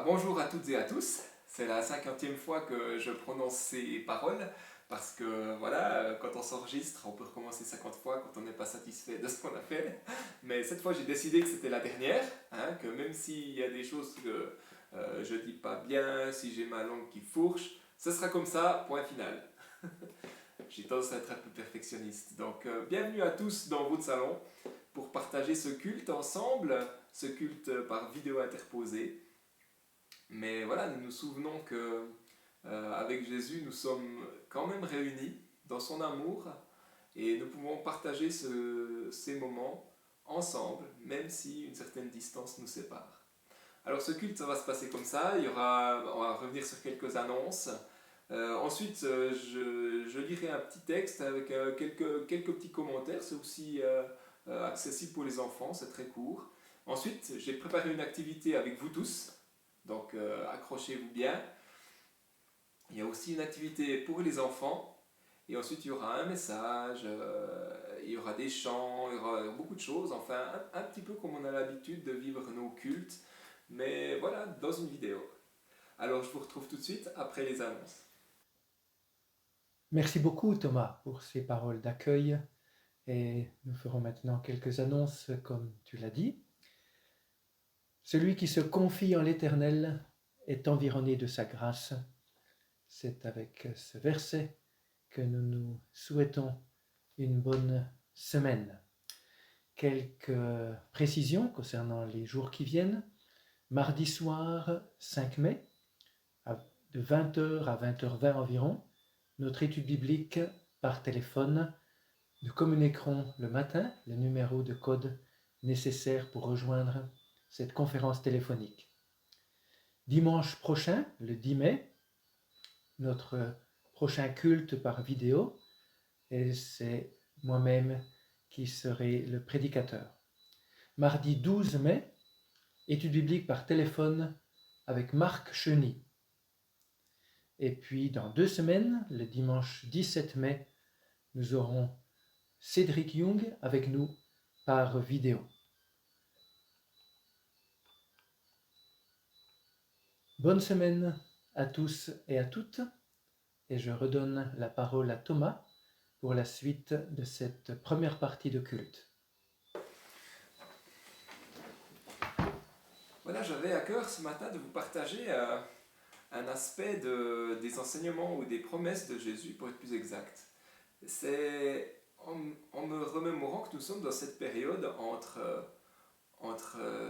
Bonjour à toutes et à tous. C'est la 50e fois que je prononce ces paroles parce que voilà, quand on s'enregistre, on peut recommencer 50 fois quand on n'est pas satisfait de ce qu'on a fait. Mais cette fois, j'ai décidé que c'était la dernière, hein, que même s'il y a des choses que je dis pas bien, si j'ai ma langue qui fourche, ce sera comme ça, point final. J'ai tendance à être un peu perfectionniste. Donc, bienvenue à tous dans votre salon pour partager ce culte ensemble, ce culte par vidéo interposée. Mais voilà, nous nous souvenons que avec Jésus, nous sommes quand même réunis dans son amour et nous pouvons partager ces moments ensemble, même si une certaine distance nous sépare. Alors ce culte, ça va se passer comme ça. On va revenir sur quelques annonces. Ensuite, je lirai un petit texte avec quelques petits commentaires. C'est aussi accessible pour les enfants, c'est très court. Ensuite, j'ai préparé une activité avec vous tous. Donc accrochez-vous bien. Il y a aussi une activité pour les enfants. Et ensuite, il y aura un message, il y aura des chants, il y aura beaucoup de choses. Enfin, un petit peu comme on a l'habitude de vivre nos cultes. Mais voilà, dans une vidéo. Alors, je vous retrouve tout de suite après les annonces. Merci beaucoup Thomas pour ces paroles d'accueil et nous ferons maintenant quelques annonces comme tu l'as dit. Celui qui se confie en l'Éternel est environné de sa grâce. C'est avec ce verset que nous nous souhaitons une bonne semaine. Quelques précisions concernant les jours qui viennent. Mardi soir 5 mai, de 20h à 20h20 environ, notre étude biblique par téléphone. Nous communiquerons le matin le numéro de code nécessaire pour rejoindre cette conférence téléphonique. Dimanche prochain, le 10 mai, notre prochain culte par vidéo, et c'est moi-même qui serai le prédicateur. Mardi 12 mai, étude biblique par téléphone avec Marc Cheny. Et puis dans 2 semaines, le dimanche 17 mai, nous aurons Cédric Young avec nous par vidéo. Bonne semaine à tous et à toutes, et je redonne la parole à Thomas pour la suite de cette première partie de culte. Voilà, j'avais à cœur ce matin de vous partager un aspect des enseignements ou des promesses de Jésus, pour être plus exact. C'est en me remémorant que nous sommes dans cette période entre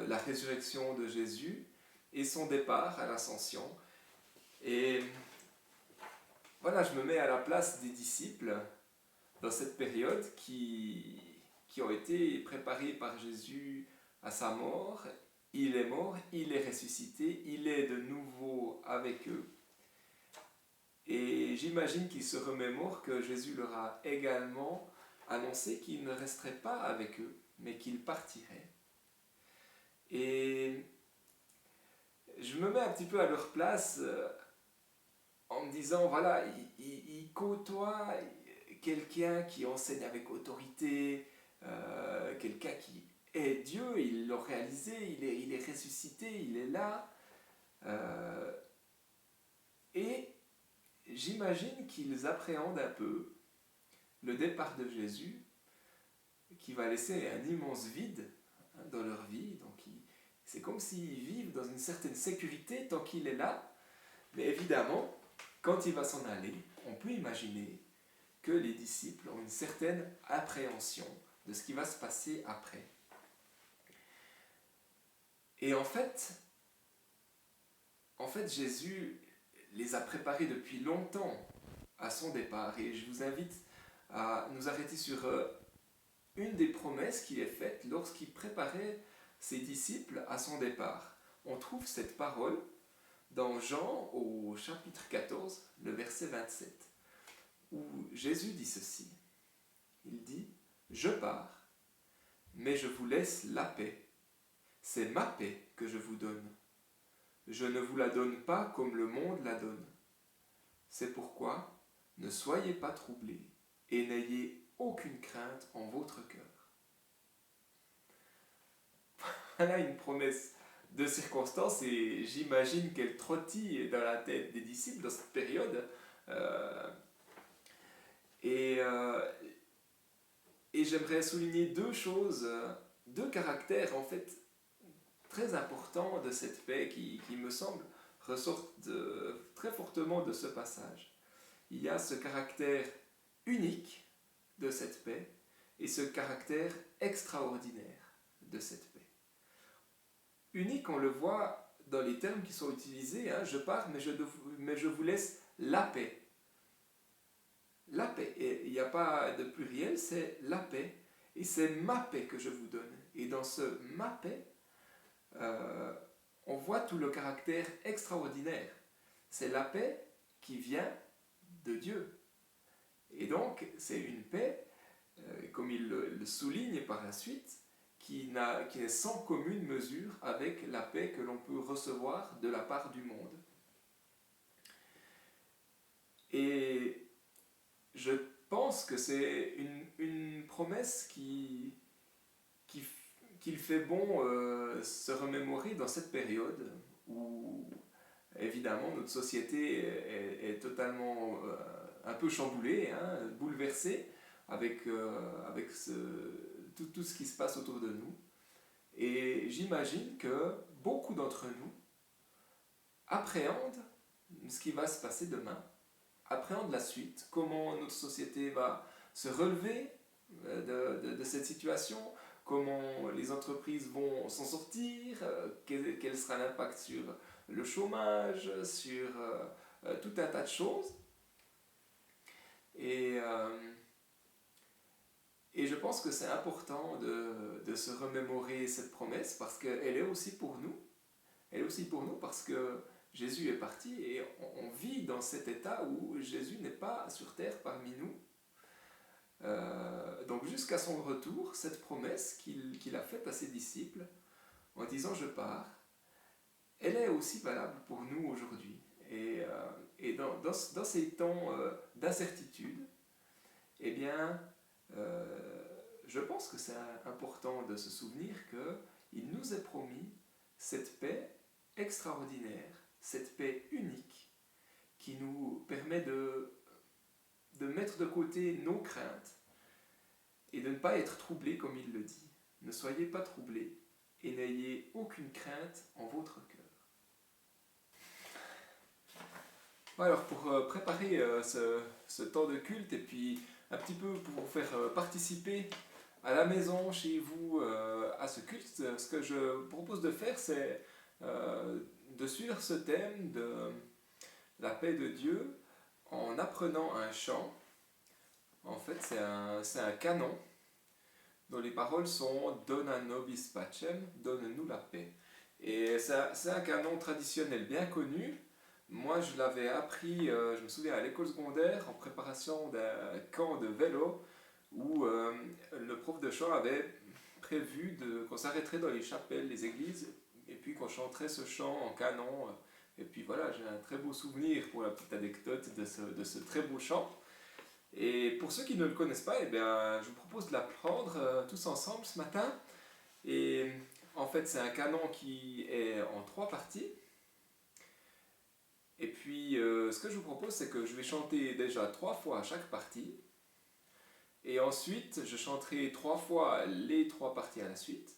la résurrection de Jésus et son départ à l'ascension. Et voilà, je me mets à la place des disciples dans cette période qui ont été préparés par Jésus à sa mort. Il est mort, il est ressuscité, il est de nouveau avec eux. Et j'imagine qu'ils se remémorent que Jésus leur a également annoncé qu'il ne resterait pas avec eux, mais qu'il partirait. Et je me mets un petit peu à leur place en me disant, voilà, ils côtoient quelqu'un qui enseigne avec autorité, quelqu'un qui est Dieu, ils l'ont réalisé, il est ressuscité, il est là. Euh, et j'imagine qu'ils appréhendent un peu le départ de Jésus, qui va laisser un immense vide dans leur vie. Donc c'est comme s'ils vivent dans une certaine sécurité tant qu'il est là. Mais évidemment, quand il va s'en aller, on peut imaginer que les disciples ont une certaine appréhension de ce qui va se passer après. Et en fait, Jésus les a préparés depuis longtemps à son départ. Et je vous invite à nous arrêter sur une des promesses qui est faite lorsqu'il préparait ses disciples à son départ. On trouve cette parole dans Jean au chapitre 14, le verset 27, où Jésus dit ceci. Il dit, je pars, mais je vous laisse la paix. C'est ma paix que je vous donne. Je ne vous la donne pas comme le monde la donne. C'est pourquoi ne soyez pas troublés et n'ayez aucune crainte en votre cœur. Voilà une promesse de circonstances et j'imagine qu'elle trottille dans la tête des disciples dans cette période. Euh, et, euh, et j'aimerais souligner deux choses, deux caractères en fait très importants de cette paix qui me semble ressortent très fortement de ce passage. Il y a ce caractère unique de cette paix et ce caractère extraordinaire de cette paix. Unique, on le voit dans les termes qui sont utilisés, hein, je pars mais je vous laisse la paix. La paix, et il n'y a pas de pluriel, c'est la paix, et c'est ma paix que je vous donne. Et dans ce ma paix, on voit tout le caractère extraordinaire. C'est la paix qui vient de Dieu. Et donc, c'est une paix, comme il le souligne par la suite, qui est sans commune mesure avec la paix que l'on peut recevoir de la part du monde. Et je pense que c'est une promesse qu'il fait bon se remémorer dans cette période où, évidemment, notre société est totalement un peu chamboulée, hein, bouleversée avec tout ce qui se passe autour de nous. Et j'imagine que beaucoup d'entre nous appréhendent ce qui va se passer demain, appréhendent la suite, comment notre société va se relever de cette situation, comment les entreprises vont s'en sortir, quel sera l'impact sur le chômage, sur tout un tas de choses. Et je pense que c'est important de se remémorer cette promesse parce qu'elle est aussi pour nous. Elle est aussi pour nous parce que Jésus est parti et on vit dans cet état où Jésus n'est pas sur terre parmi nous. Donc jusqu'à son retour, cette promesse qu'il a faite à ses disciples en disant je pars, elle est aussi valable pour nous aujourd'hui. Et dans ces temps d'incertitude, eh bien, je pense que c'est important de se souvenir qu'il nous est promis cette paix extraordinaire, cette paix unique qui nous permet de mettre de côté nos craintes et de ne pas être troublés comme il le dit. Ne soyez pas troublés et n'ayez aucune crainte en votre cœur. Alors pour préparer ce temps de culte et puis un petit peu pour vous faire participer à la maison, chez vous, à ce culte, ce que je propose de faire, c'est de suivre ce thème de la paix de Dieu en apprenant un chant. En fait, c'est un canon dont les paroles sont Dona nobis pacem, donne-nous la paix. Et c'est un canon traditionnel bien connu. Moi, je l'avais appris, je me souviens, à l'école secondaire, en préparation d'un camp de vélo, où le prof de chant avait prévu qu'on s'arrêterait dans les chapelles, les églises, et puis qu'on chanterait ce chant en canon. Et puis voilà, j'ai un très beau souvenir pour la petite anecdote de ce très beau chant. Et pour ceux qui ne le connaissent pas, eh bien, je vous propose de l'apprendre tous ensemble ce matin. Et en fait, c'est un canon qui est en 3 parties. Et puis, ce que je vous propose, c'est que je vais chanter déjà 3 fois chaque partie. Et ensuite, je chanterai 3 fois les 3 parties à la suite.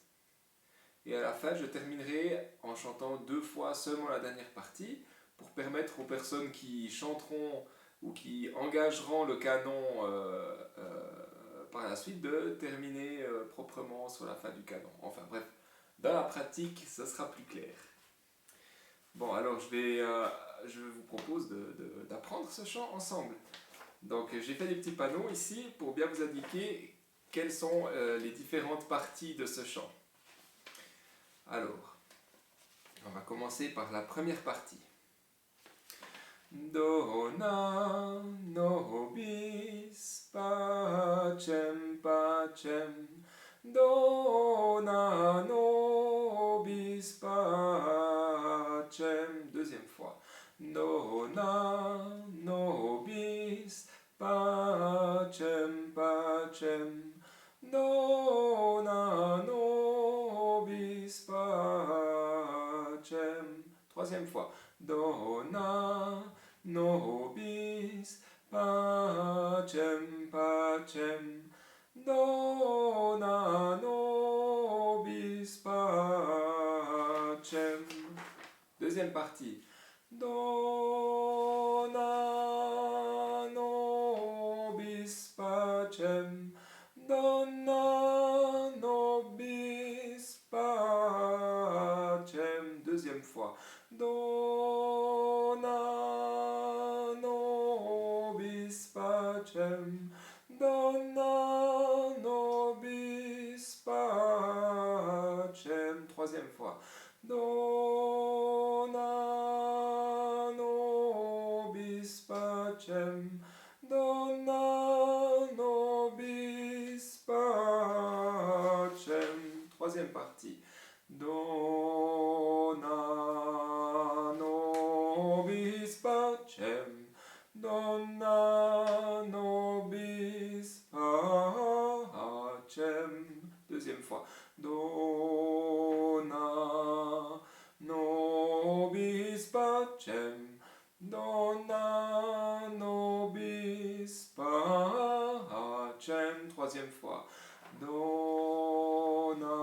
Et à la fin, je terminerai en chantant 2 fois seulement la dernière partie pour permettre aux personnes qui chanteront ou qui engageront le canon par la suite de terminer proprement sur la fin du canon. Enfin bref, dans la pratique, ça sera plus clair. Bon, alors je vous propose d'apprendre ce chant ensemble. Donc j'ai fait des petits panneaux ici pour bien vous indiquer quelles sont les différentes parties de ce chant. Alors, on va commencer par la première partie. Dona nobis pacem pacem, dona nobis pacem. Deuxième fois. Dona nobis pacem pacem, dona nobis pacem. dona nobis pacem, pacem, dona nobis pacem. Deuxième partie. Dona nobis pacem, dona nobis pacem. Deuxième fois. Dona nobis pacem, dona nobis pacem. Troisième fois. Dona nobis pacem, dona nobis pacem. Troisième partie. Dona nobis pacem, dona nobis pacem. Deuxième fois. Dona nobis pacem, dona nobis pacem. Troisième fois. Dona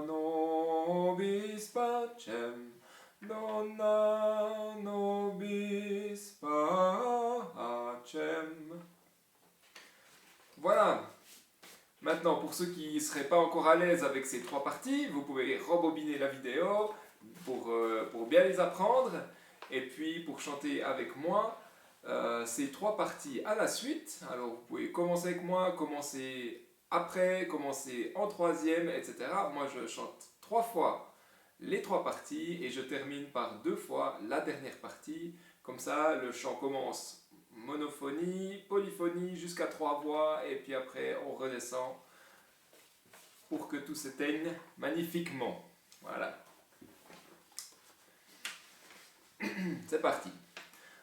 nobis pacem, dona nobis pacem. Voilà. Maintenant, pour ceux qui ne seraient pas encore à l'aise avec ces trois parties, vous pouvez rembobiner la vidéo pour bien les apprendre. Et puis, pour chanter avec moi, ces trois parties à la suite. Alors, vous pouvez commencer avec moi, commencer après, commencer en troisième, etc. Moi, je chante 3 fois les 3 parties et je termine par 2 fois la dernière partie. Comme ça, le chant commence monophonie, polyphonie, jusqu'à 3 voix, et puis après on redescend pour que tout s'éteigne magnifiquement. Voilà. C'est parti.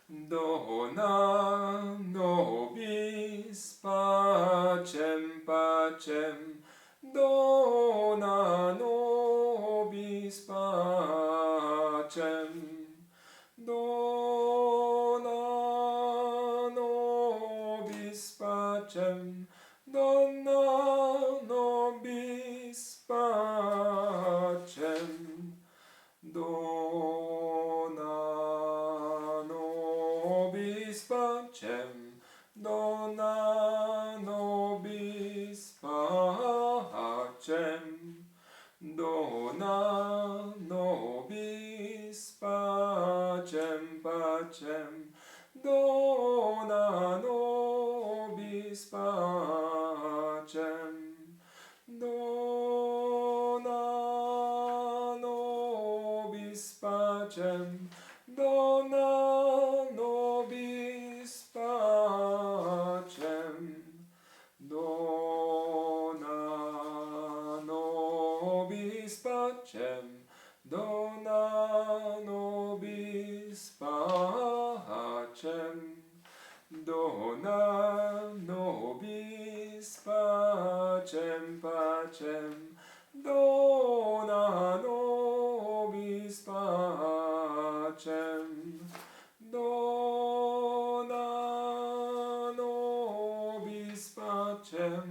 Dona nobis pacem, pacem, dona nobis pacem, dona nobis pacem, dona nobis pacem, dona nobis pacem, dona nobis pacem, dona nobis pacem, pacem, dona nobis pacem, dona nobis pacem, dona nobis pacem, dona nobis pacem, dona nobis pacem, dona nobis pacem, pacem, dona nobis pacem, dona nobis pacem,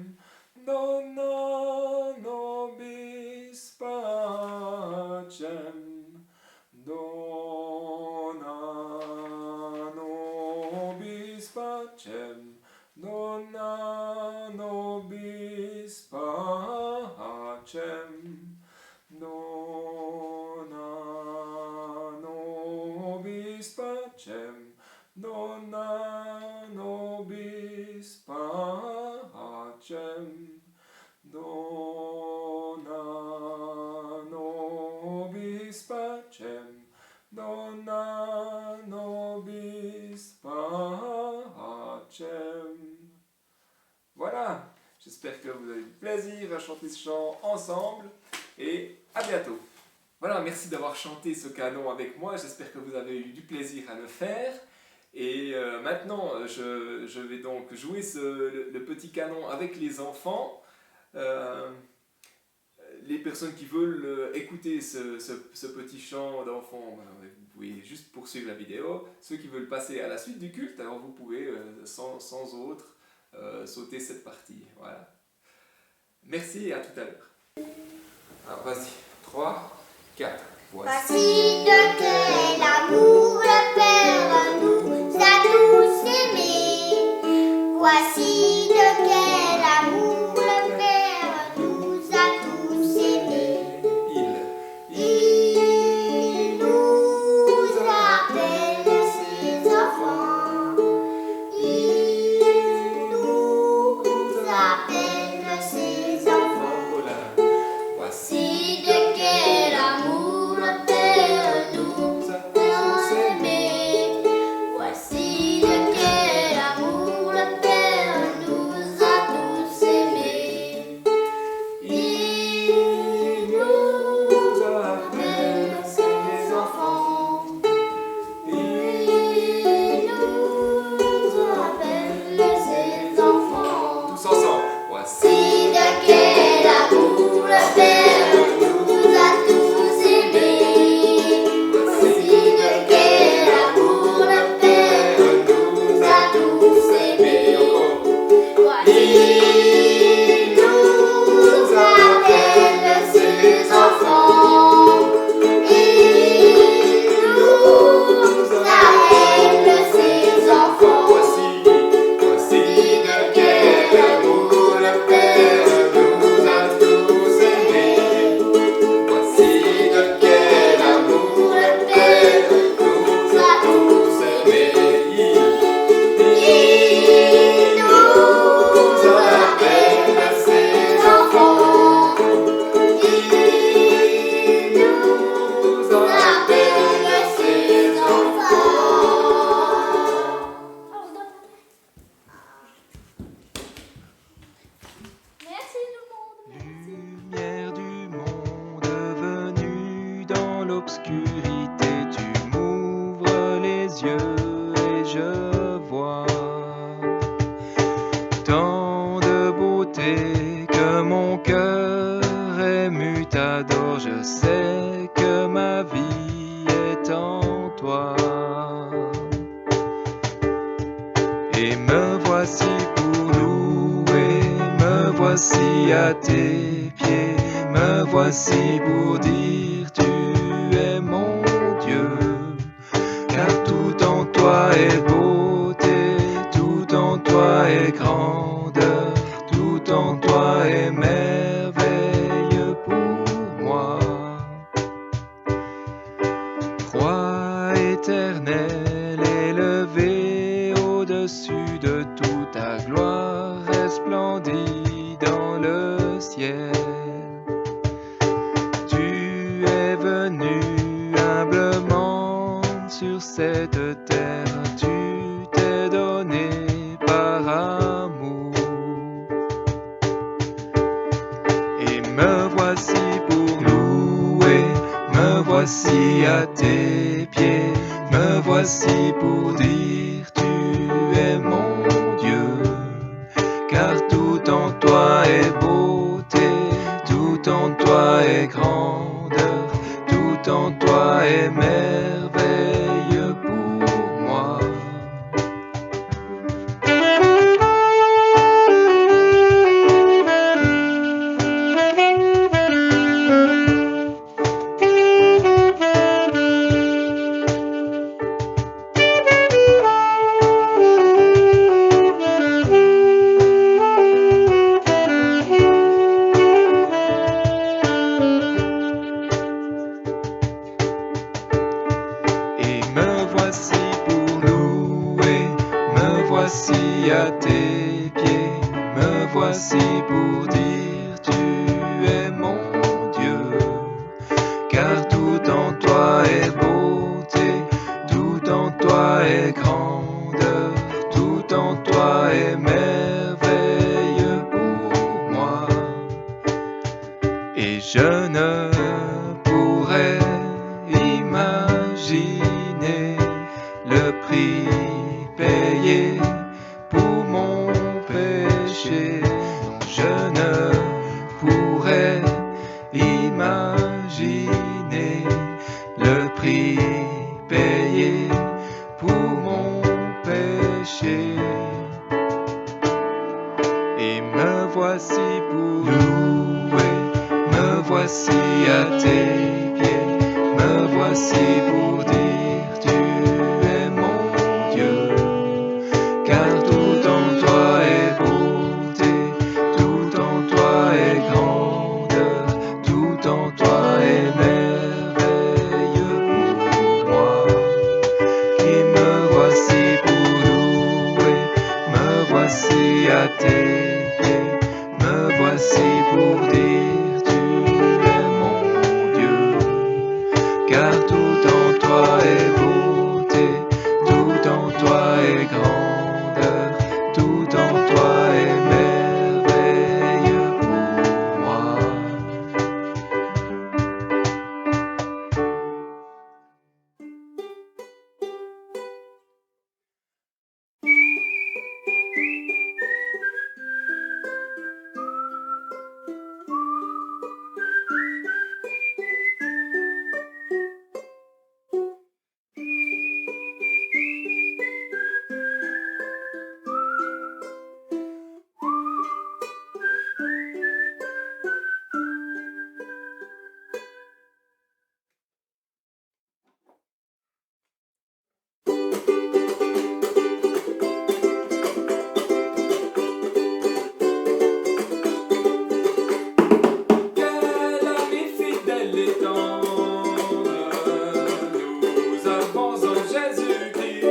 dona nobis pacem, dona nobis pacem, dona nobis pacem, dona nobis pacem, dona nobis pacem, dona nobis pacem, dona nobis pacem. Voilà, j'espère que vous avez du plaisir à chanter ce chant ensemble et à bientôt. Voilà, merci d'avoir chanté ce canon avec moi, j'espère que vous avez eu du plaisir à le faire. Et maintenant, je vais donc jouer le petit canon avec les enfants. Les personnes qui veulent écouter ce petit chant d'enfant, vous pouvez juste poursuivre la vidéo. Ceux qui veulent passer à la suite du culte, alors vous pouvez sans autre sauter cette partie. Voilà. Merci et à tout à l'heure. Alors vas-y, 3, 4. Voici de quel amour le Père nous a tous aimés. Voici de quel amour le Père nous a tous aimés. Il nous appelle ses enfants. Il nous appelle ses enfants. Voici de quel amour le Père nous a tous aimés. Voici de quel amour le Père nous a tous aimés. Il nous appelle ses enfants. Il nous appelle ses enfants. Tous ensemble. Voici de quel amour le Père nous a tous aimés. Voici de quel amour le Père nous a tous aimés. Il nous appelle ses enfants. Il nous appelle ses enfants. Voici de quel amour le Père nous a tous aimés. Voici de quel amour le Père nous a tous aimés. Il nous appelle ses enfants. Il nous appelle ses enfants. Merci tout le monde. Lumière du monde venue dans l'obscurité, tu m'ouvres les yeux et je vois tant de beauté que mon cœur ému t'adore. Je sais que ma vie est en toi. Et me voici pour louer, me voici à tes pieds, me voici pour dire tu es mon Dieu. Car tout en toi est beauté, tout en toi est grandeur, tout en toi est merveille pour moi. Roi éternel, élevé au-dessus de toute ta gloire, resplendit dans le ciel. Tu es venu humblement sur cette terre, tu t'es donné par amour. Et me voici pour louer, me voici à tes pieds, me voici pour dire tu es mon Dieu. Car tout en toi est beauté, tout en toi est grandeur, tout en toi est merveille pour moi. Et me voici pour louer, me voici à tes pieds, me voici pour dire tu es mon Dieu. Car tout en toi est beauté, tout en toi est grandeur, tout en toi est merveille pour moi. Et je ne pourrais imaginer le prix payé pour mon péché. Non, je ne pourrais imaginer le prix payé payé pour mon péché. Et me voici pour louer, me voici à tes pieds, me voici pour dire tu es mon Dieu. Car tout en toi est beauté, tout en toi est grandeur, tout en toi est merveilleux pour moi. Et me voici pour louer, me voici à tes pieds, me voici pour dire tu es mon Dieu. Car tout en toi est beauté, tout en toi est grandeur, tout en toi est merveilleux pour moi. Quel ami fidèle et tendre nous avons en Jésus-Christ,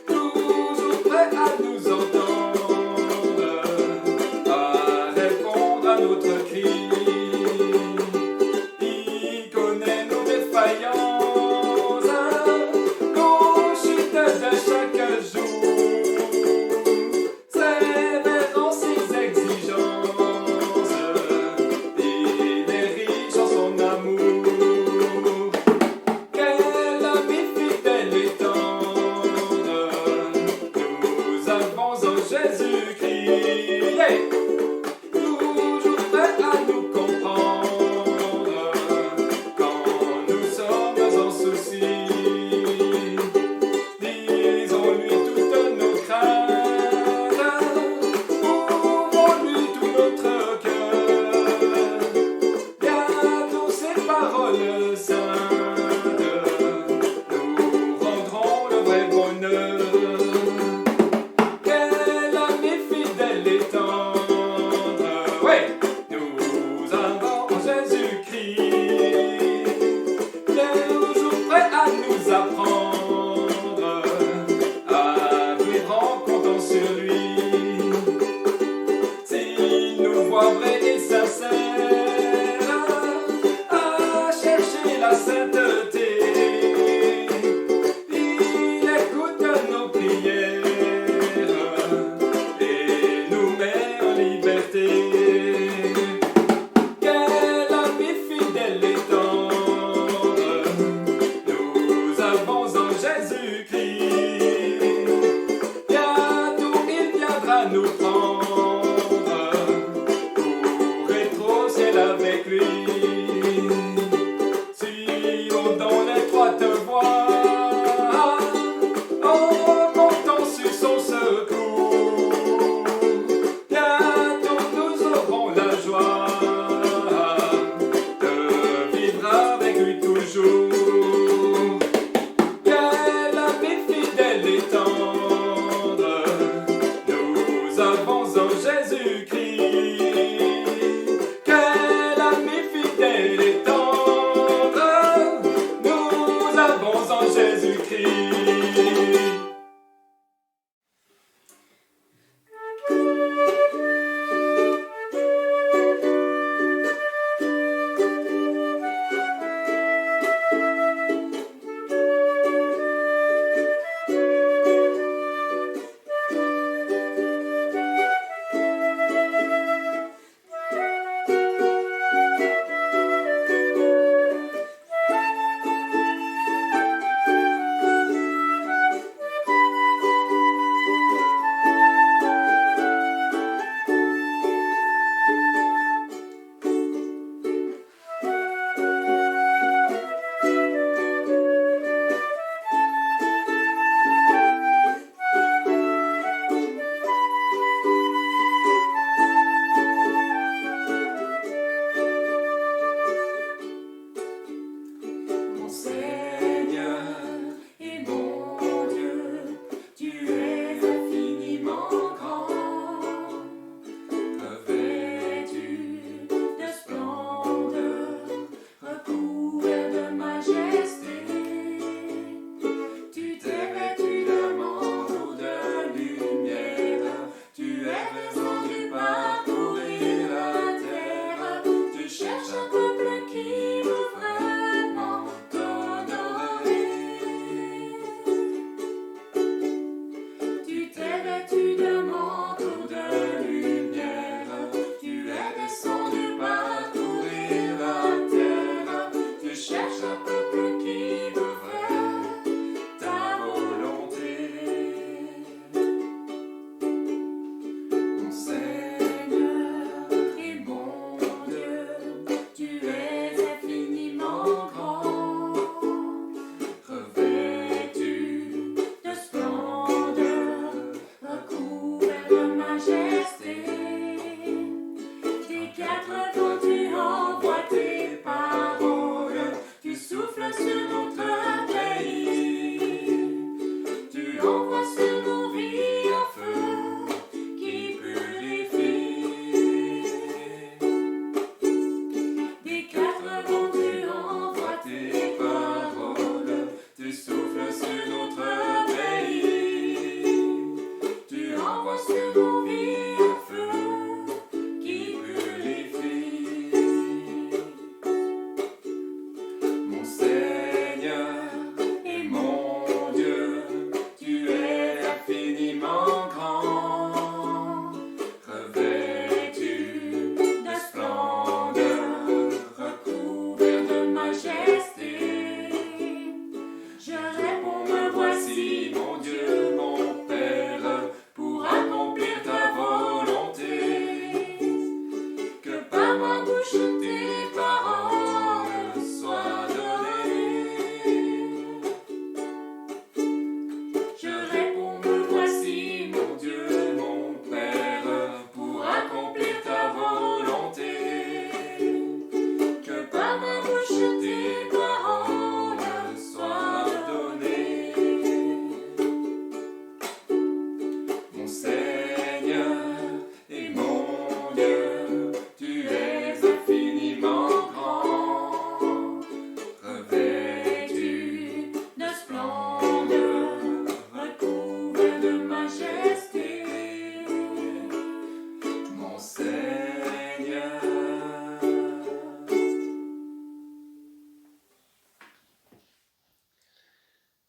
toujours prêt à nous entendre, à répondre à notre cri. Il connaît nos défaillances, nos chutes de chaque jour, sévérant ses exigences. Il est riche en son amour. Quel ami fidèle et tendre nous avons en Jésus-Christ. Yeah! Toujours prêt à nous comprendre quand nous sommes en souci. Disons-lui toutes nos craintes, ouvrons-lui tout notre cœur. Gardons ses paroles saintes, nous rendrons le vrai bonheur. Quel ami fidèle et tendre, ouais, nous avons en Jésus-Christ, toujours prêt à nous apprendre à vivre en comptant sur lui. S'il nous voit vrai et sincère, à chercher la sainteté, il écoute nos prières et nous met en liberté. Quel ami fidèle et tendre nous avons en Jésus-Christ. Bientôt il viendra nous prendre pour être au ciel avec lui. Suivons dans l'étroite voie, en comptant sur son secours. Bientôt nous aurons la joie de vivre avec lui toujours. Quel ami fidèle et tendre nous avons en Jésus-Christ. Quel ami fidèle et tendre nous avons en Jésus-Christ.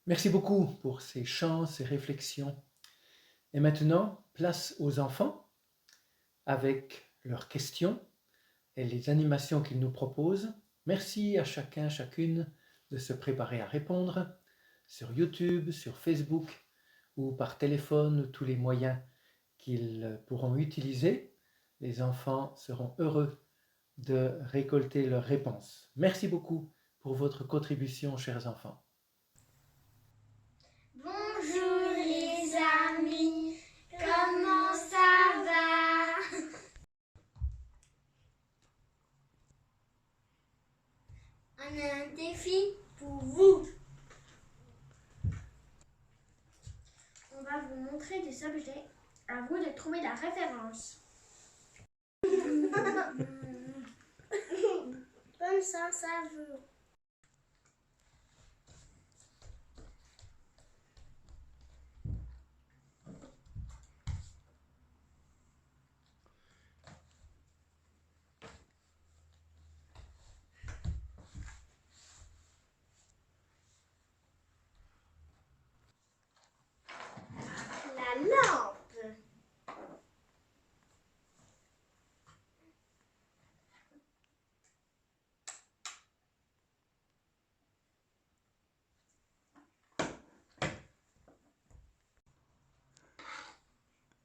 Merci beaucoup pour ces chants, ces réflexions. Et maintenant, place aux enfants avec leurs questions et les animations qu'ils nous proposent. Merci à chacun, chacune de se préparer à répondre sur YouTube, sur Facebook ou par téléphone ou tous les moyens qu'ils pourront utiliser. Les enfants seront heureux de récolter leurs réponses. Merci beaucoup pour votre contribution, chers enfants. Bonjour les amis, comment ça va? On a un défi pour vous. On va vous montrer des objets. À vous de trouver la référence. Bonne chance à vous. La lampe.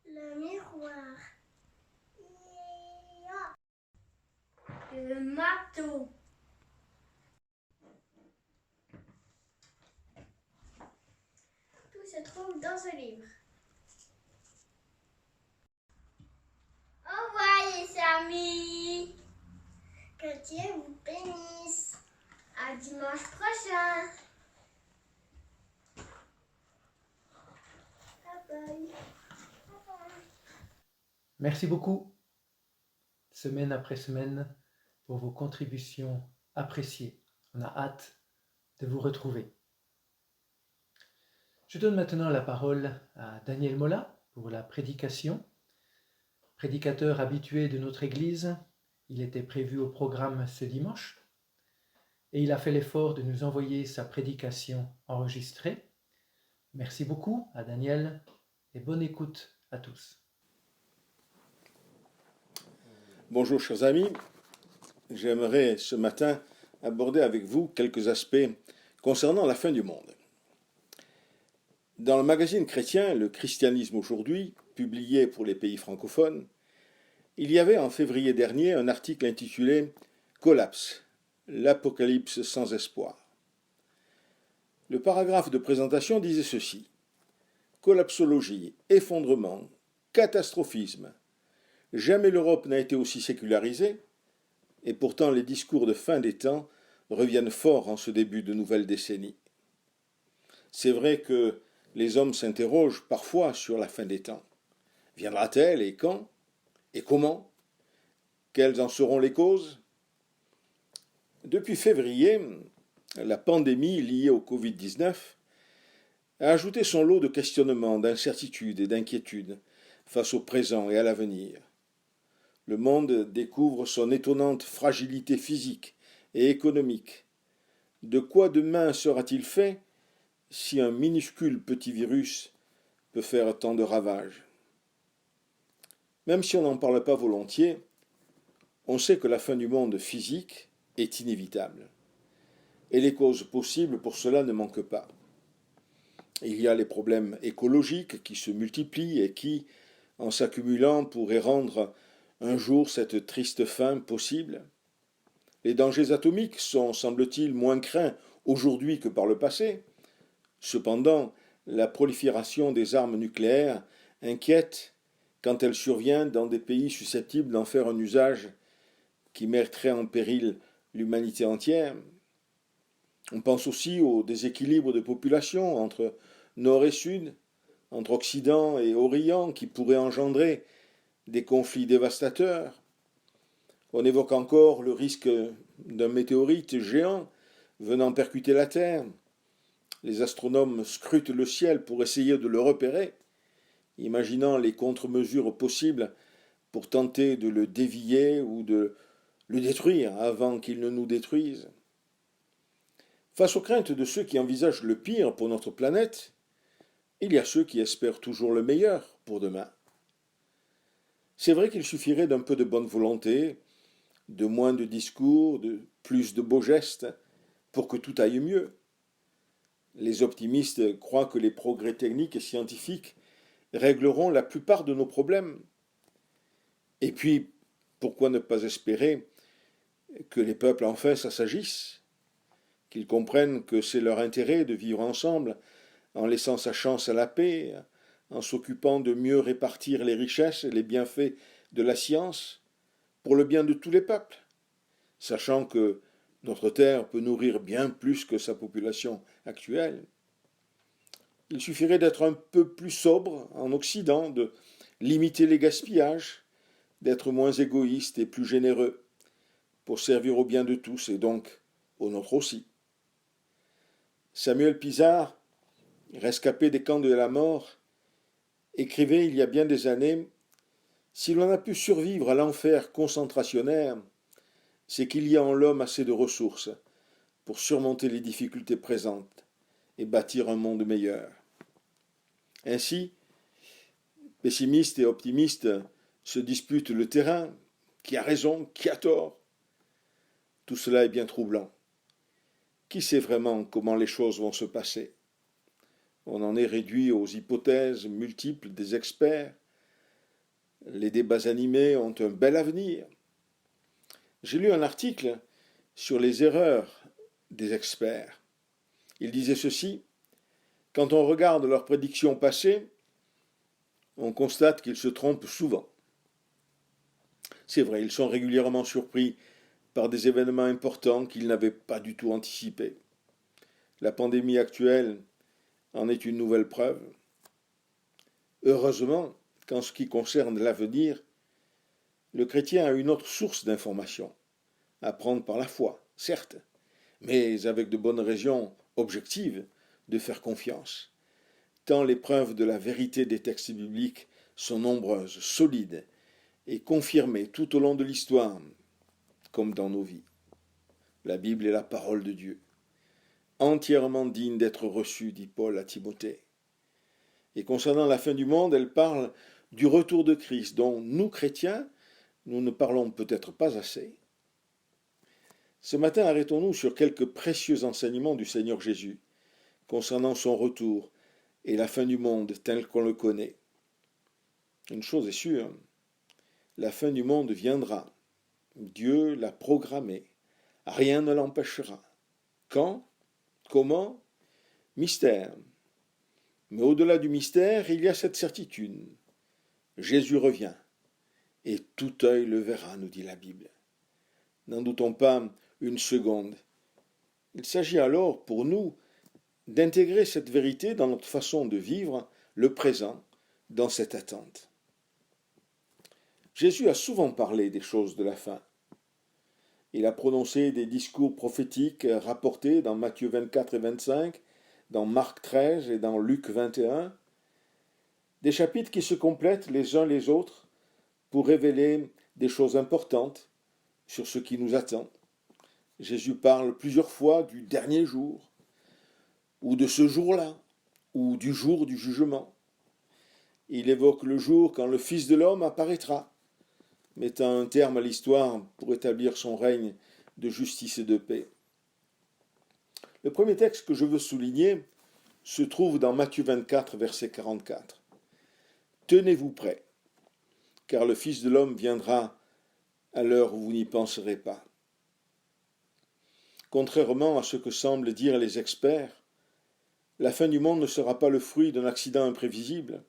Le miroir. Le marteau. Tout se trouve dans ce livre. Au revoir les amis. Que Dieu vous bénisse. À dimanche prochain. Bye bye. Merci beaucoup, semaine après semaine, pour vos contributions appréciées. On a hâte de vous retrouver. Je donne maintenant la parole à Daniel Mola pour la prédication. Prédicateur habitué de notre Église, il était prévu au programme ce dimanche et il a fait l'effort de nous envoyer sa prédication enregistrée. Merci beaucoup à Daniel et bonne écoute à tous. Bonjour chers amis, j'aimerais ce matin aborder avec vous quelques aspects concernant la fin du monde. Dans le magazine chrétien Le Christianisme aujourd'hui, publié pour les pays francophones, il y avait en février dernier un article intitulé « Collapse, l'apocalypse sans espoir ». Le paragraphe de présentation disait ceci : collapsologie, effondrement, catastrophisme. Jamais l'Europe n'a été aussi sécularisée, et pourtant les discours de fin des temps reviennent fort en ce début de nouvelle décennie. C'est vrai que les hommes s'interrogent parfois sur la fin des temps. Viendra-t-elle et quand? Et comment? Quelles en seront les causes? Depuis février, la pandémie liée au Covid-19 a ajouté son lot de questionnements, d'incertitudes et d'inquiétudes face au présent et à l'avenir. Le monde découvre son étonnante fragilité physique et économique. De quoi demain sera-t-il fait si un minuscule petit virus peut faire tant de ravages? Même si on n'en parle pas volontiers, on sait que la fin du monde physique est inévitable. Et les causes possibles pour cela ne manquent pas. Il y a les problèmes écologiques qui se multiplient et qui, en s'accumulant, pourraient rendre un jour cette triste fin possible. Les dangers atomiques sont, semble-t-il, moins craints aujourd'hui que par le passé. Cependant, la prolifération des armes nucléaires inquiète quand elle survient dans des pays susceptibles d'en faire un usage qui mettrait en péril l'humanité entière. On pense aussi au déséquilibre de population entre Nord et Sud, entre Occident et Orient, qui pourrait engendrer des conflits dévastateurs. On évoque encore le risque d'un météorite géant venant percuter la Terre. Les astronomes scrutent le ciel pour essayer de le repérer, imaginant les contre-mesures possibles pour tenter de le dévier ou de le détruire avant qu'il ne nous détruise. Face aux craintes de ceux qui envisagent le pire pour notre planète, il y a ceux qui espèrent toujours le meilleur pour demain. C'est vrai qu'il suffirait d'un peu de bonne volonté, de moins de discours, de plus de beaux gestes, pour que tout aille mieux. Les optimistes croient que les progrès techniques et scientifiques régleront la plupart de nos problèmes. Et puis, pourquoi ne pas espérer que les peuples enfin s'assagissent, qu'ils comprennent que c'est leur intérêt de vivre ensemble en laissant sa chance à la paix, en s'occupant de mieux répartir les richesses et les bienfaits de la science pour le bien de tous les peuples, sachant que notre terre peut nourrir bien plus que sa population actuelle. Il suffirait d'être un peu plus sobre en Occident, de limiter les gaspillages, d'être moins égoïste et plus généreux, pour servir au bien de tous et donc au nôtre aussi. Samuel Pisard, rescapé des camps de la mort, écrivait il y a bien des années « Si l'on a pu survivre à l'enfer concentrationnaire, c'est qu'il y a en l'homme assez de ressources pour surmonter les difficultés présentes et bâtir un monde meilleur. » Ainsi, pessimistes et optimistes se disputent le terrain, qui a raison, qui a tort. Tout cela est bien troublant. Qui sait vraiment comment les choses vont se passer? On en est réduit aux hypothèses multiples des experts. Les débats animés ont un bel avenir. J'ai lu un article sur les erreurs des experts. Il disait ceci: quand on regarde leurs prédictions passées, on constate qu'ils se trompent souvent. C'est vrai, ils sont régulièrement surpris par des événements importants qu'ils n'avaient pas du tout anticipés. La pandémie actuelle en est une nouvelle preuve. Heureusement qu'en ce qui concerne l'avenir, le chrétien a une autre source d'information, à prendre par la foi, certes, mais avec de bonnes raisons objectives de faire confiance, tant les preuves de la vérité des textes bibliques sont nombreuses, solides et confirmées tout au long de l'histoire, comme dans nos vies. La Bible est la parole de Dieu, entièrement digne d'être reçue, dit Paul à Timothée. Et concernant la fin du monde, elle parle du retour de Christ, dont nous, chrétiens, nous ne parlons peut-être pas assez. Ce matin, arrêtons-nous sur quelques précieux enseignements du Seigneur Jésus, concernant son retour et la fin du monde tel qu'on le connaît. Une chose est sûre, la fin du monde viendra. Dieu l'a programmée. Rien ne l'empêchera. Quand? Comment? Mystère. Mais au-delà du mystère, il y a cette certitude. Jésus revient, et tout œil le verra, nous dit la Bible. N'en doutons pas une seconde. Il s'agit alors pour nous d'intégrer cette vérité dans notre façon de vivre le présent dans cette attente. Jésus a souvent parlé des choses de la fin. Il a prononcé des discours prophétiques rapportés dans Matthieu 24 et 25, dans Marc 13 et dans Luc 21, des chapitres qui se complètent les uns les autres pour révéler des choses importantes sur ce qui nous attend. Jésus parle plusieurs fois du dernier jour, ou de ce jour-là, ou du jour du jugement. Il évoque le jour quand le Fils de l'homme apparaîtra, mettant un terme à l'histoire pour établir son règne de justice et de paix. Le premier texte que je veux souligner se trouve dans Matthieu 24, verset 44. « Tenez-vous prêts, car le Fils de l'homme viendra à l'heure où vous n'y penserez pas. » Contrairement à ce que semblent dire les experts, la fin du monde ne sera pas le fruit d'un accident imprévisible,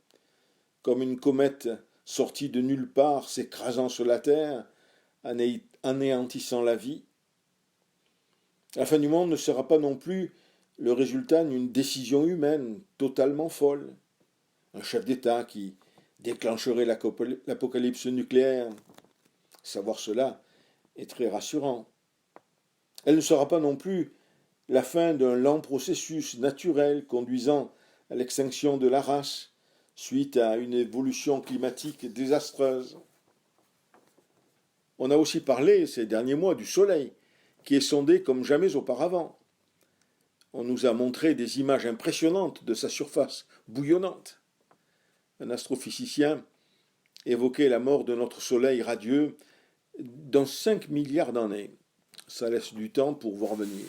comme une comète sortie de nulle part s'écrasant sur la terre, anéantissant la vie. La fin du monde ne sera pas non plus le résultat d'une décision humaine totalement folle. Un chef d'État qui déclencherait l'apocalypse nucléaire. Savoir cela est très rassurant. Elle ne sera pas non plus la fin d'un lent processus naturel conduisant à l'extinction de la race suite à une évolution climatique désastreuse. On a aussi parlé ces derniers mois du Soleil, qui est sondé comme jamais auparavant. On nous a montré des images impressionnantes de sa surface bouillonnante. Un astrophysicien évoquait la mort de notre Soleil radieux dans 5 milliards d'années. Ça laisse du temps pour voir venir.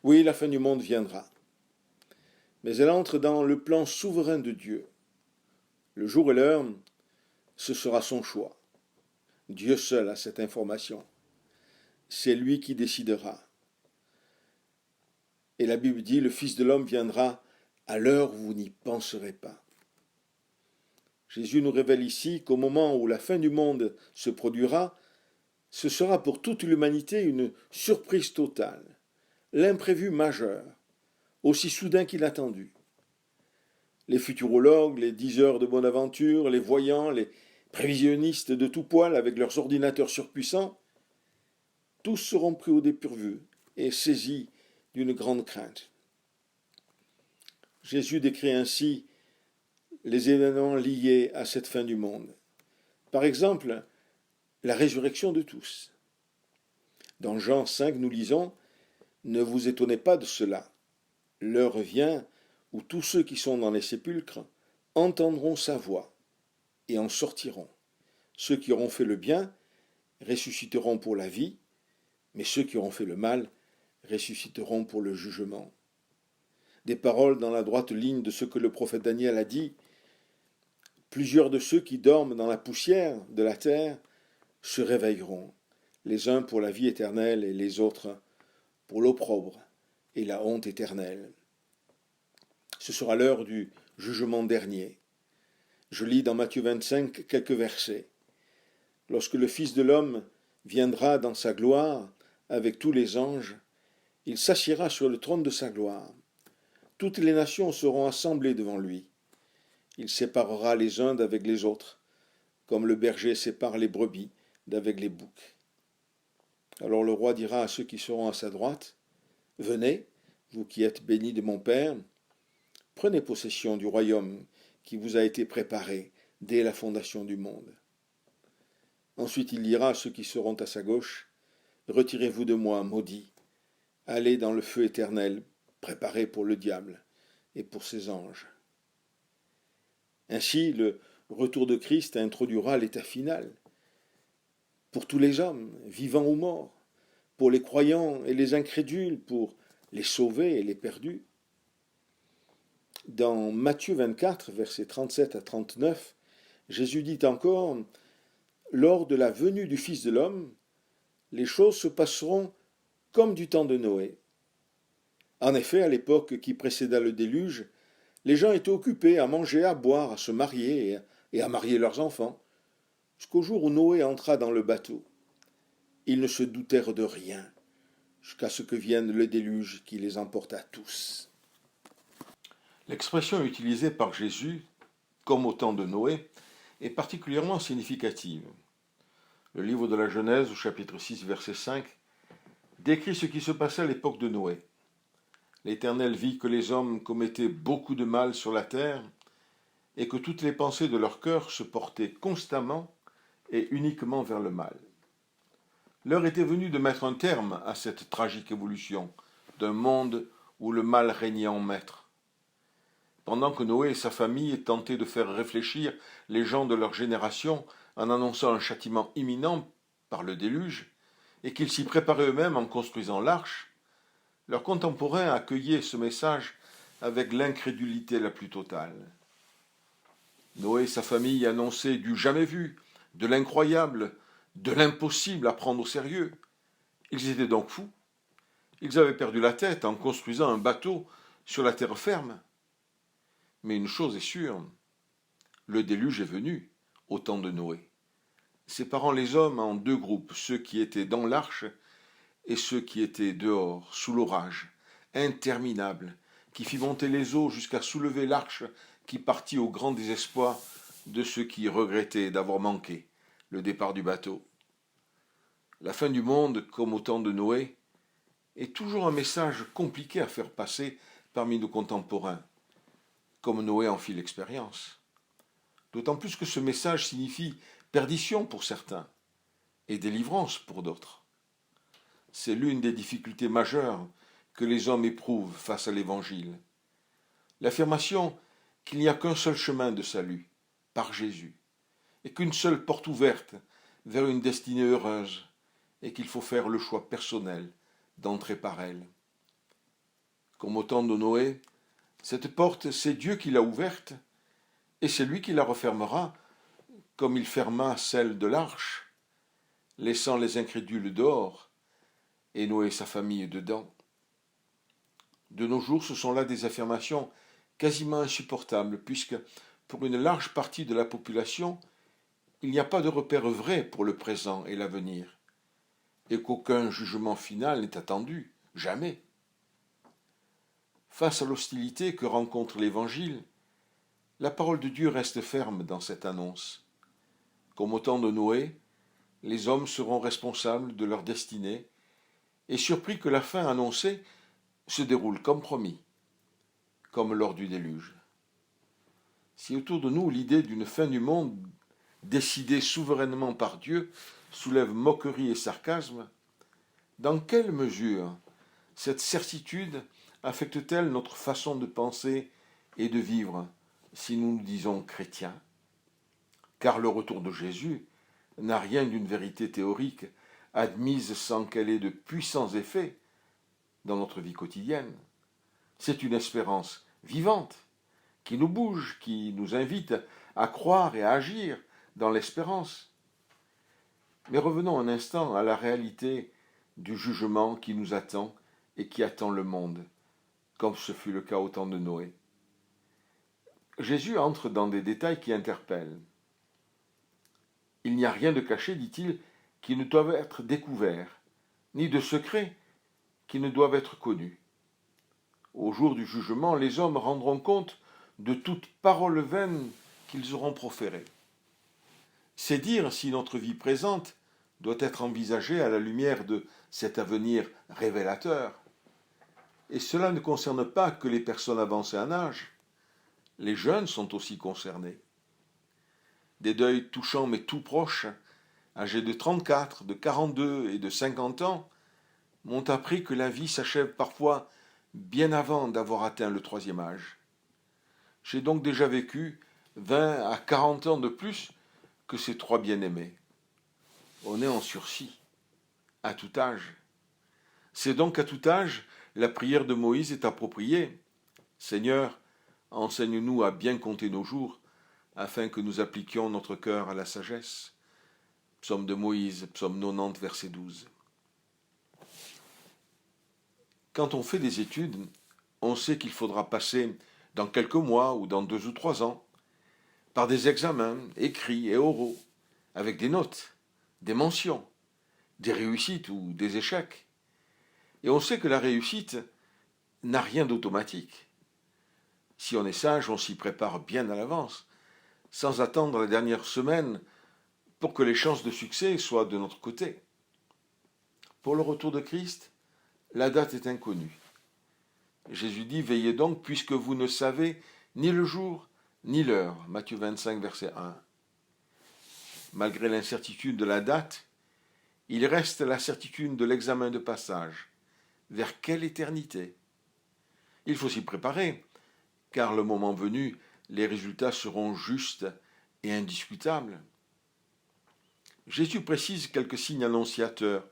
Oui, la fin du monde viendra. Mais elle entre dans le plan souverain de Dieu. Le jour et l'heure, ce sera son choix. Dieu seul a cette information. C'est lui qui décidera. Et la Bible dit, le Fils de l'homme viendra à l'heure où vous n'y penserez pas. Jésus nous révèle ici qu'au moment où la fin du monde se produira, ce sera pour toute l'humanité une surprise totale, l'imprévu majeur, aussi soudain qu'inattendu. Les futurologues, les diseurs de bonne aventure, les voyants, les prévisionnistes de tout poil avec leurs ordinateurs surpuissants, tous seront pris au dépourvu et saisis d'une grande crainte. Jésus décrit ainsi les événements liés à cette fin du monde. Par exemple, la résurrection de tous. Dans Jean 5, nous lisons « Ne vous étonnez pas de cela. L'heure vient où tous ceux qui sont dans les sépulcres entendront sa voix et en sortiront. Ceux qui auront fait le bien ressusciteront pour la vie, mais ceux qui auront fait le mal ressusciteront pour le jugement. » Des paroles dans la droite ligne de ce que le prophète Daniel a dit. Plusieurs de ceux qui dorment dans la poussière de la terre se réveilleront, les uns pour la vie éternelle et les autres pour l'opprobre et la honte éternelle. Ce sera l'heure du jugement dernier. Je lis dans Matthieu 25 quelques versets. Lorsque le Fils de l'homme viendra dans sa gloire avec tous les anges, il s'assiera sur le trône de sa gloire. Toutes les nations seront assemblées devant lui. Il séparera les uns d'avec les autres, comme le berger sépare les brebis d'avec les boucs. Alors le roi dira à ceux qui seront à sa droite, « Venez, vous qui êtes bénis de mon Père, prenez possession du royaume qui vous a été préparé dès la fondation du monde. » Ensuite il dira à ceux qui seront à sa gauche, « Retirez-vous de moi, maudits, allez dans le feu éternel, préparé pour le diable et pour ses anges. » Ainsi, le retour de Christ introduira l'état final. Pour tous les hommes, vivants ou morts, pour les croyants et les incrédules, pour les sauvés et les perdus. Dans Matthieu 24, versets 37 à 39, Jésus dit encore « Lors de la venue du Fils de l'homme, les choses se passeront comme du temps de Noé. En effet, à l'époque qui précéda le déluge, les gens étaient occupés à manger, à boire, à se marier et à marier leurs enfants, jusqu'au jour où Noé entra dans le bateau. Ils ne se doutèrent de rien, jusqu'à ce que vienne le déluge qui les emporta tous. » L'expression utilisée par Jésus, comme au temps de Noé, est particulièrement significative. Le livre de la Genèse, au chapitre 6, verset 5, décrit ce qui se passait à l'époque de Noé. L'Éternel vit que les hommes commettaient beaucoup de mal sur la terre et que toutes les pensées de leur cœur se portaient constamment et uniquement vers le mal. L'heure était venue de mettre un terme à cette tragique évolution d'un monde où le mal régnait en maître. Pendant que Noé et sa famille tentaient de faire réfléchir les gens de leur génération en annonçant un châtiment imminent par le déluge, et qu'ils s'y préparaient eux-mêmes en construisant l'arche, leurs contemporains accueillaient ce message avec l'incrédulité la plus totale. Noé et sa famille annonçaient du jamais vu, de l'incroyable, de l'impossible à prendre au sérieux. Ils étaient donc fous. Ils avaient perdu la tête en construisant un bateau sur la terre ferme. Mais une chose est sûre, le déluge est venu au temps de Noé, séparant les hommes en deux groupes, ceux qui étaient dans l'arche et ceux qui étaient dehors, sous l'orage, interminable, qui fit monter les eaux jusqu'à soulever l'arche qui partit au grand désespoir de ceux qui regrettaient d'avoir manqué le départ du bateau. La fin du monde, comme au temps de Noé, est toujours un message compliqué à faire passer parmi nos contemporains, comme Noé en fit l'expérience. D'autant plus que ce message signifie perdition pour certains et délivrance pour d'autres. C'est l'une des difficultés majeures que les hommes éprouvent face à l'Évangile. L'affirmation qu'il n'y a qu'un seul chemin de salut, par Jésus, et qu'une seule porte ouverte vers une destinée heureuse, et qu'il faut faire le choix personnel d'entrer par elle. Comme au temps de Noé, cette porte, c'est Dieu qui l'a ouverte, et c'est lui qui la refermera, comme il ferma celle de l'arche, laissant les incrédules dehors, et Noé et sa famille dedans. De nos jours, ce sont là des affirmations quasiment insupportables, puisque pour une large partie de la population, il n'y a pas de repère vrai pour le présent et l'avenir, et qu'aucun jugement final n'est attendu, jamais. Face à l'hostilité que rencontre l'Évangile, la parole de Dieu reste ferme dans cette annonce. Comme au temps de Noé, les hommes seront responsables de leur destinée, et surpris que la fin annoncée se déroule comme promis, comme lors du déluge. Si autour de nous l'idée d'une fin du monde décidée souverainement par Dieu soulève moquerie et sarcasme, dans quelle mesure cette certitude affecte-t-elle notre façon de penser et de vivre si nous nous disons chrétiens? Car le retour de Jésus n'a rien d'une vérité théorique admise sans qu'elle ait de puissants effets dans notre vie quotidienne. C'est une espérance vivante qui nous bouge, qui nous invite à croire et à agir dans l'espérance. Mais revenons un instant à la réalité du jugement qui nous attend et qui attend le monde, comme ce fut le cas au temps de Noé. Jésus entre dans des détails qui interpellent. Il n'y a rien de caché, dit-il, qui ne doive être découvert, ni de secret qui ne doivent être connus. Au jour du jugement, les hommes rendront compte de toute parole vaine qu'ils auront proférée. C'est dire si notre vie présente doit être envisagée à la lumière de cet avenir révélateur. Et cela ne concerne pas que les personnes avancées en âge. Les jeunes sont aussi concernés. Des deuils touchants mais tout proches, âgés de 34, de 42 et de 50 ans, m'ont appris que la vie s'achève parfois bien avant d'avoir atteint le 3e âge. J'ai donc déjà vécu 20 à 40 ans de plus que ces 3 bien-aimés. On est en sursis, à tout âge. C'est donc à tout âge la prière de Moïse est appropriée. Seigneur, enseigne-nous à bien compter nos jours, afin que nous appliquions notre cœur à la sagesse. Psaume de Moïse, psaume 90, verset 12. Quand on fait des études, on sait qu'il faudra passer dans quelques mois ou dans 2 ou 3 ans par des examens écrits et oraux, avec des notes, des mentions, des réussites ou des échecs. Et on sait que la réussite n'a rien d'automatique. Si on est sage, on s'y prépare bien à l'avance, sans attendre la dernière semaine pour que les chances de succès soient de notre côté. Pour le retour de Christ, la date est inconnue. Jésus dit « Veillez donc, puisque vous ne savez ni le jour ni l'heure » Matthieu 25, verset 1. Malgré l'incertitude de la date, il reste la certitude de l'examen de passage. Vers quelle éternité? Il faut s'y préparer, car le moment venu, les résultats seront justes et indiscutables. Jésus précise quelques signes annonciateurs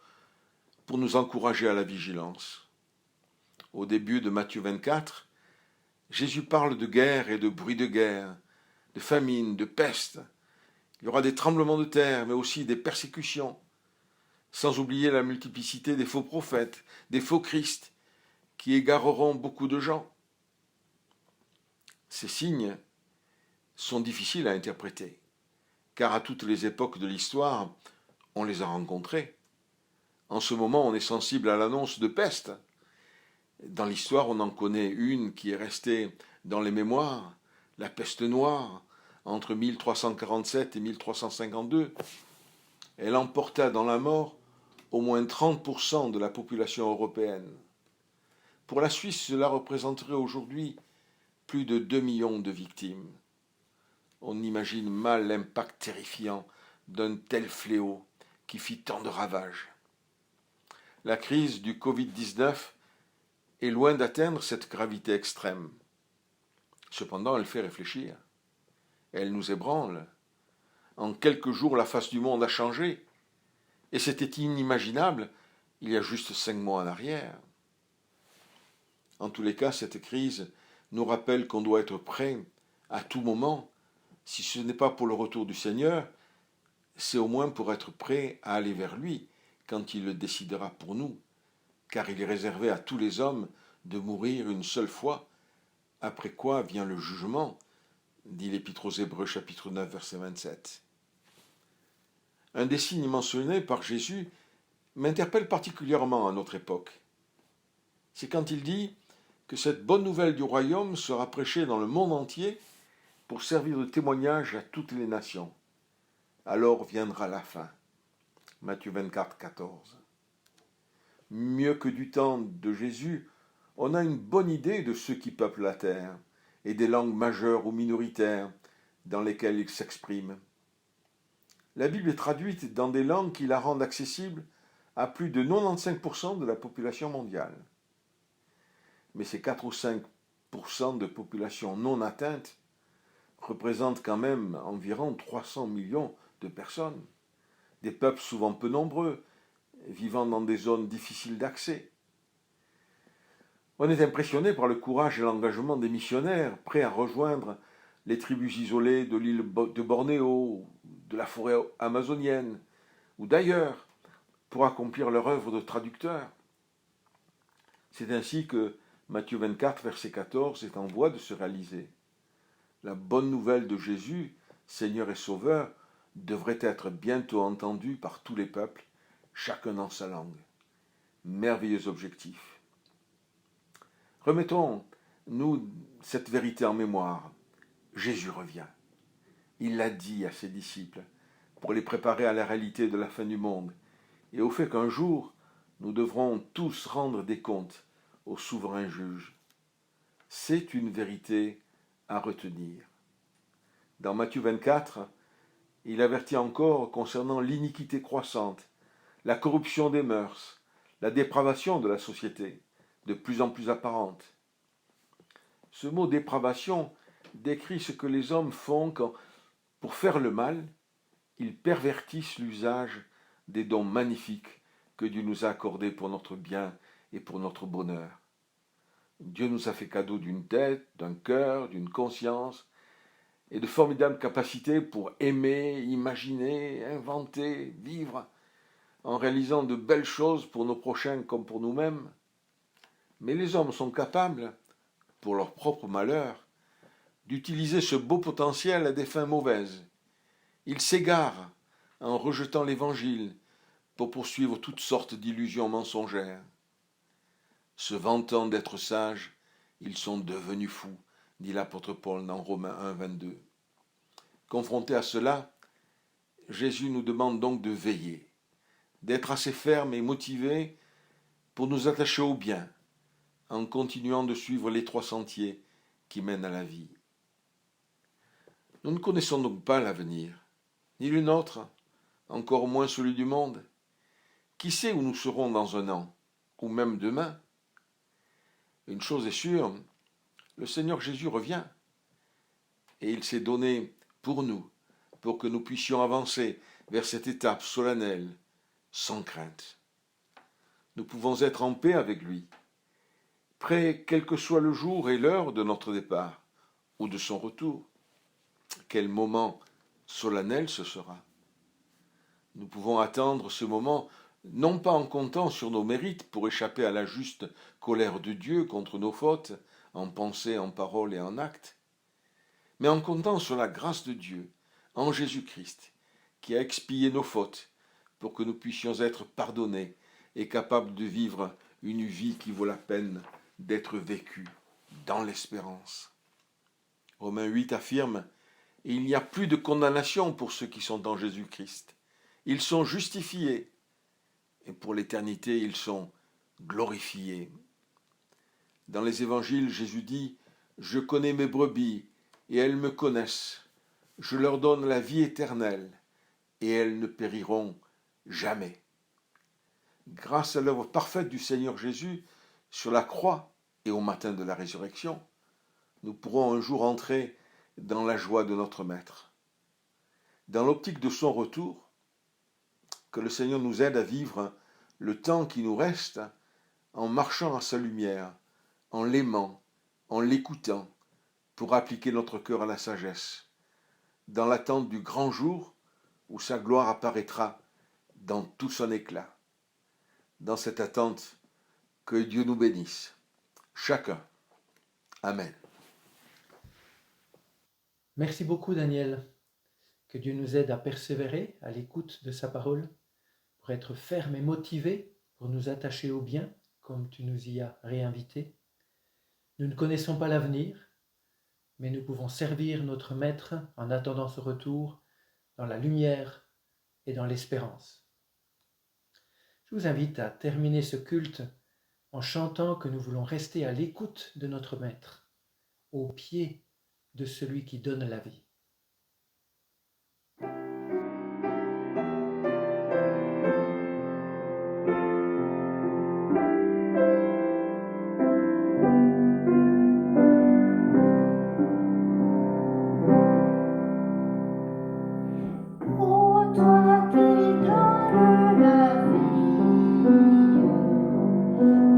pour nous encourager à la vigilance. Au début de Matthieu 24, Jésus parle de guerre et de bruit de guerre, de famine, de peste. Il y aura des tremblements de terre, mais aussi des persécutions, sans oublier la multiplicité des faux prophètes, des faux Christ, qui égareront beaucoup de gens. Ces signes sont difficiles à interpréter, car à toutes les époques de l'histoire, on les a rencontrés. En ce moment, on est sensible à l'annonce de peste. Dans l'histoire, on en connaît une qui est restée dans les mémoires, la peste noire, entre 1347 et 1352. Elle emporta dans la mort au moins 30% de la population européenne. Pour la Suisse, cela représenterait aujourd'hui plus de 2 millions de victimes. On imagine mal l'impact terrifiant d'un tel fléau qui fit tant de ravages. La crise du Covid-19 est loin d'atteindre cette gravité extrême. Cependant, elle fait réfléchir. Elle nous ébranle. En quelques jours, la face du monde a changé. Et c'était inimaginable il y a juste 5 mois en arrière. En tous les cas, cette crise nous rappelle qu'on doit être prêt à tout moment. Si ce n'est pas pour le retour du Seigneur, c'est au moins pour être prêt à aller vers lui quand il le décidera pour nous, car il est réservé à tous les hommes de mourir une seule fois, après quoi vient le jugement, dit l'Épître aux Hébreux chapitre 9 verset 27. Un des signes mentionnés par Jésus m'interpelle particulièrement à notre époque. C'est quand il dit que cette bonne nouvelle du royaume sera prêchée dans le monde entier pour servir de témoignage à toutes les nations. Alors viendra la fin. Matthieu 24, 14. Mieux que du temps de Jésus, on a une bonne idée de ceux qui peuplent la terre et des langues majeures ou minoritaires dans lesquelles ils s'expriment. La Bible est traduite dans des langues qui la rendent accessible à plus de 95% de la population mondiale. Mais ces 4 ou 5% de population non atteinte représentent quand même environ 300 millions de personnes, des peuples souvent peu nombreux, vivant dans des zones difficiles d'accès. On est impressionné par le courage et l'engagement des missionnaires, prêts à rejoindre les tribus isolées de l'île de Bornéo, de la forêt amazonienne, ou d'ailleurs, pour accomplir leur œuvre de traducteur. C'est ainsi que Matthieu 24, verset 14, est en voie de se réaliser. La bonne nouvelle de Jésus, Seigneur et Sauveur, devrait être bientôt entendue par tous les peuples, chacun dans sa langue. Merveilleux objectif. Remettons-nous cette vérité en mémoire. Jésus revient. Il l'a dit à ses disciples pour les préparer à la réalité de la fin du monde et au fait qu'un jour, nous devrons tous rendre des comptes au souverain juge. C'est une vérité à retenir. Dans Matthieu 24, il avertit encore concernant l'iniquité croissante, la corruption des mœurs, la dépravation de la société, de plus en plus apparente. Ce mot dépravation décrit ce que les hommes font quand, pour faire le mal, ils pervertissent l'usage des dons magnifiques que Dieu nous a accordés pour notre bien et pour notre bonheur. Dieu nous a fait cadeau d'une tête, d'un cœur, d'une conscience et de formidables capacités pour aimer, imaginer, inventer, vivre, en réalisant de belles choses pour nos prochains comme pour nous-mêmes. Mais les hommes sont capables, pour leur propre malheur, d'utiliser ce beau potentiel à des fins mauvaises. Ils s'égarent en rejetant l'Évangile pour poursuivre toutes sortes d'illusions mensongères. Se vantant d'être sages, ils sont devenus fous, dit l'apôtre Paul dans Romains 1, 22. Confrontés à cela, Jésus nous demande donc de veiller, d'être assez fermes et motivés pour nous attacher au bien, en continuant de suivre les 3 sentiers qui mènent à la vie. Nous ne connaissons donc pas l'avenir, ni le nôtre, encore moins celui du monde. Qui sait où nous serons dans 1 an, ou même demain? Une chose est sûre, le Seigneur Jésus revient, et il s'est donné pour nous, pour que nous puissions avancer vers cette étape solennelle, sans crainte. Nous pouvons être en paix avec lui, prêts quel que soit le jour et l'heure de notre départ, ou de son retour. Quel moment solennel ce sera. Nous pouvons attendre ce moment non pas en comptant sur nos mérites pour échapper à la juste colère de Dieu contre nos fautes, en pensée, en parole et en acte, mais en comptant sur la grâce de Dieu, en Jésus-Christ, qui a expié nos fautes pour que nous puissions être pardonnés et capables de vivre une vie qui vaut la peine d'être vécue dans l'espérance. Romains 8 affirme « Il n'y a plus de condamnation pour ceux qui sont en Jésus-Christ. Ils sont justifiés et pour l'éternité, ils sont glorifiés. » Dans les évangiles, Jésus dit « Je connais mes brebis et elles me connaissent. Je leur donne la vie éternelle et elles ne périront jamais. » Grâce à l'œuvre parfaite du Seigneur Jésus sur la croix, et au matin de la résurrection, nous pourrons un jour entrer dans la joie de notre Maître. Dans l'optique de son retour, que le Seigneur nous aide à vivre le temps qui nous reste en marchant à sa lumière, en l'aimant, en l'écoutant, pour appliquer notre cœur à la sagesse, dans l'attente du grand jour où sa gloire apparaîtra dans tout son éclat. Dans cette attente, que Dieu nous bénisse, chacun. Amen. Merci beaucoup, Daniel. Que Dieu nous aide à persévérer à l'écoute de sa parole, pour être ferme et motivé, pour nous attacher au bien, comme tu nous y as réinvités. Nous ne connaissons pas l'avenir, mais nous pouvons servir notre Maître en attendant ce retour dans la lumière et dans l'espérance. Je vous invite à terminer ce culte en chantant que nous voulons rester à l'écoute de notre Maître, au pied de celui qui donne la vie. Ô toi qui donnes la vie,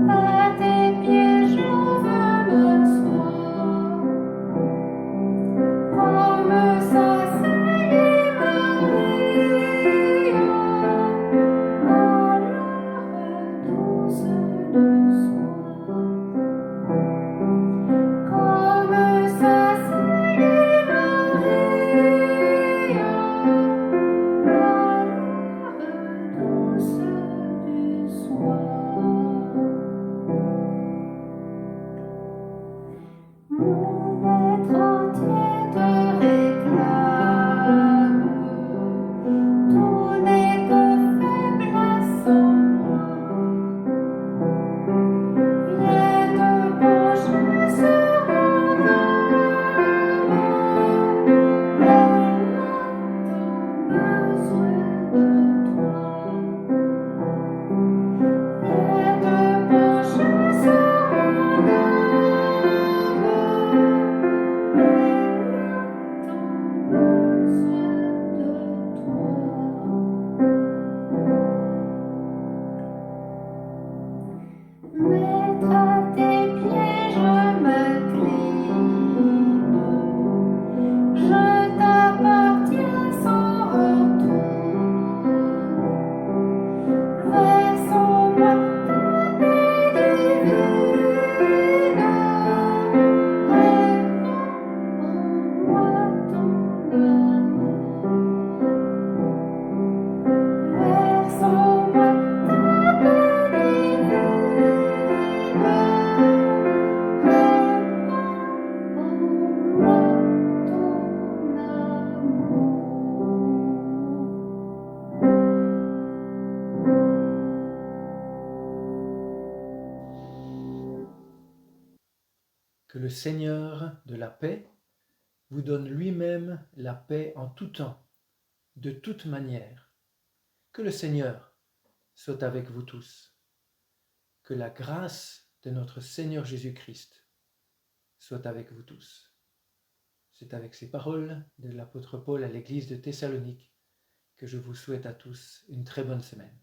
à tes pieds je veux m'asseoir, comme s'asseyait Marie à l'heure douce du soir, comme s'asseyait Marie à l'heure douce du soir. Mon être entier te réclame, tout n'est que faiblesse en moi. Viens te pencher sur mon âme, elle a tant besoin de toi. Viens te pencher sur mon âme, elle a tant besoin de toi. Maître, à tes pieds je m'incline, je t'appartiens sans retour. Verse-moi ta paix divine, répands en moi ton amour. Verse-moi ta paix divine, répands en moi ton amour. Que le Seigneur de la paix vous donne lui-même la paix en tout temps, de toute manière. Que le Seigneur soit avec vous tous. Que la grâce de notre Seigneur Jésus-Christ soit avec vous tous. C'est avec ces paroles de l'apôtre Paul à l'église de Thessalonique que je vous souhaite à tous une très bonne semaine.